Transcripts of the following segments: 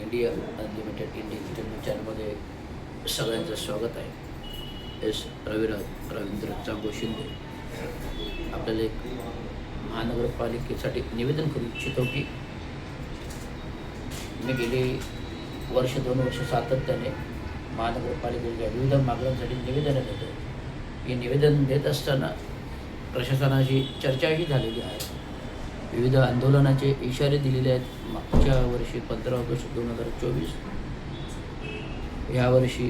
India unlimited Indian चॅनलमध्ये सगळ्यांचं स्वागत आहे. एस रवींद्र चांगो शिंदे आपल्याला एक महानगरपालिकेसाठी निवेदन करू इच्छितो की मी गेली वर्ष 2 वर्ष सातत्याने महानगरपालिकेच्या विविध मागण्यांसाठी निवेदनं देतो. हे निवेदन देत असताना प्रशासनाशी चर्चाही झालेली आहे. विविध आंदोलनाचे इशारे दिलेले आहेत. मागच्या वर्षी 15 ऑगस्ट 2024, यावर्षी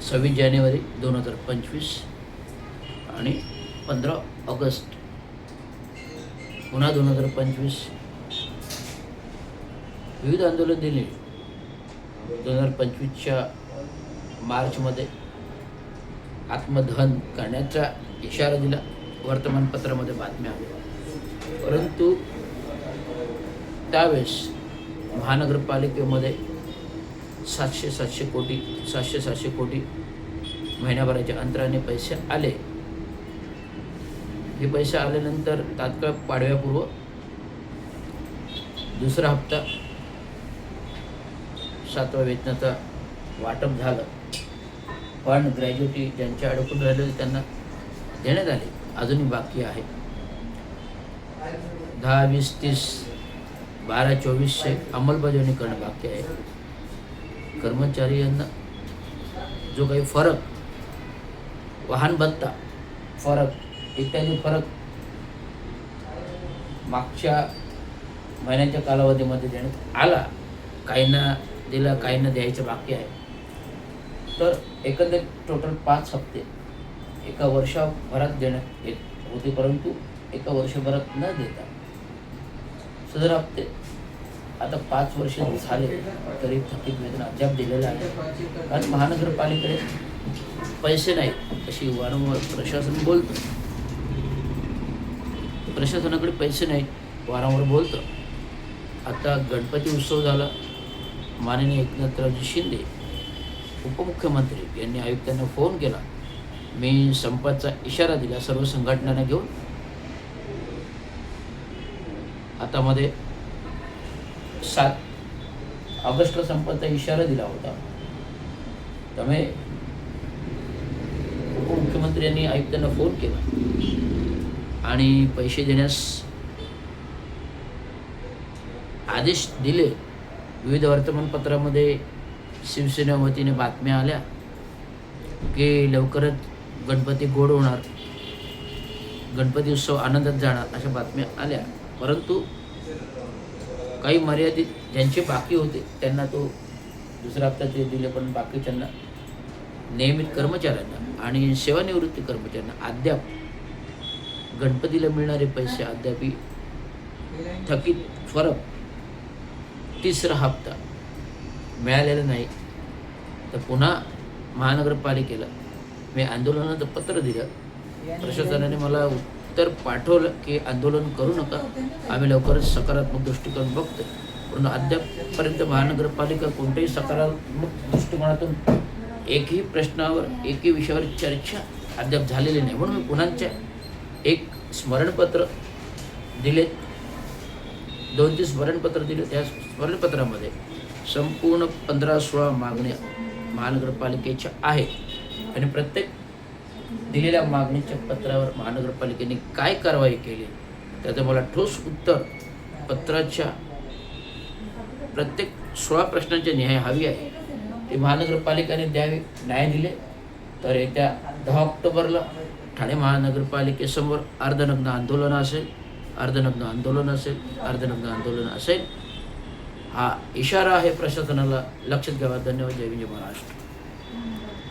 26 जानेवारी 2025 आणि 15 ऑगस्ट पुन्हा 2025 विविध आंदोलन दिले. 2025च्या मार्चमध्ये आत्मदहन करण्याचा इशारा दिला, वर्तमानपत्रामध्ये बातम्या आल्या. परंतु त्यावेळेस महानगरपालिकेमध्ये 700 कोटी महिन्याभराच्या अंतराने पैसे आले. हे पैसे आल्यानंतर तात्काळ पाडव्यापूर्व दुसरा हप्ता 7व्या वेतनाचा वाटप झालं. पण ग्रॅज्युटी ज्यांच्या अडकून राहिलेले त्यांना देण्यात आले, अजूनही बाकी आहे. 10, 20, 30, 12, 24 अंमलबजावणी करणं बाकी आहे. कर्मचारी यांना जो काही फरक, वाहन भत्ता फरक इत्यादी फरक मागच्या महिन्याच्या कालावधीमध्ये देण्यात आला, काहींना दिला, काहींना द्यायचं बाकी आहे. तर एकंदरीत टोटल 5 हप्ते एका वर्षभरात देण्यात येत होते, परंतु एका वर्षभरात न देता सदर हप्ते आता 5 वर्ष झाले तरी थकीत वेतन अद्याप दिलेलं आहे. कारण महानगरपालिकेकडे पैसे नाहीत अशी वारंवार प्रशासन बोलतं. प्रशासनाकडे पैसे नाहीत वारंवार बोलतं. आता गणपती उत्सव झाला. माननीय एकनाथरावजी शिंदे उपमुख्यमंत्री यांनी आयुक्तांना फोन केला. मी संपाचा इशारा दिला सर्व संघटनांना घेऊन. हातामध्ये 7 ऑगस्टला संपाचा इशारा दिला होता. त्यामुळे उपमुख्यमंत्री यांनी आयुक्तांना फोन केला आणि पैसे देण्यास आदेश दिले. विविध वर्तमानपत्रामध्ये शिवसेना वतीने बातम्या आल्या की लवकरच गणपती गोड होणार, गणपती उत्सव आनंदात जाणार, अशा बातम्या आल्या. परंतु काही मर्यादित ज्यांचे बाकी होते त्यांना तो दुसरा हप्ता ते दिले, पण बाकीच्यांना, नियमित कर्मचाऱ्यांना आणि सेवानिवृत्ती कर्मचाऱ्यांना अद्याप गणपतीला मिळणारे पैसे अद्याप थकीत फरक तिसरा हप्ता मिळालेला नाही. तर पुन्हा महानगरपालिकेला मी आंदोलनाचं पत्र दिलं. प्रशासनाने मला उत्तर पाठवलं की आंदोलन करू नका, आम्ही लवकरच सकारात्मक दृष्टिकोन बघतो. परंतु अद्यापपर्यंत महानगरपालिका कोणत्याही सकारात्मक दृष्टिकोनातून एकही प्रश्नावर, एकही विषयावर चर्चा अद्याप झालेली नाही. म्हणून मी पुन्हा एक स्मरणपत्र दिले, 2-3 स्मरणपत्र दिले. त्या स्मरणपत्रामध्ये संपूर्ण 15-16 मागण्या महानगरपालिकेच्या आहेत आणि प्रत्येक दिलेल्या मागणीच्या पत्रावर महानगरपालिकेने काय कारवाई केली त्याचं मला ठोस उत्तर पत्राच्या प्रत्येक 16 प्रश्नांची न्याय हवी आहे. ते महानगरपालिकेने द्यावे. न्याय दिले तर येत्या 10 ऑक्टोबरला ठाणे महानगरपालिकेसमोर अर्धनग्न आंदोलन असेल, अर्धनग्न आंदोलन असेल. हा इशारा आहे प्रशासनाला, लक्षात घ्यावा. धन्यवाद. जय हिंद, जय महाराष्ट्र.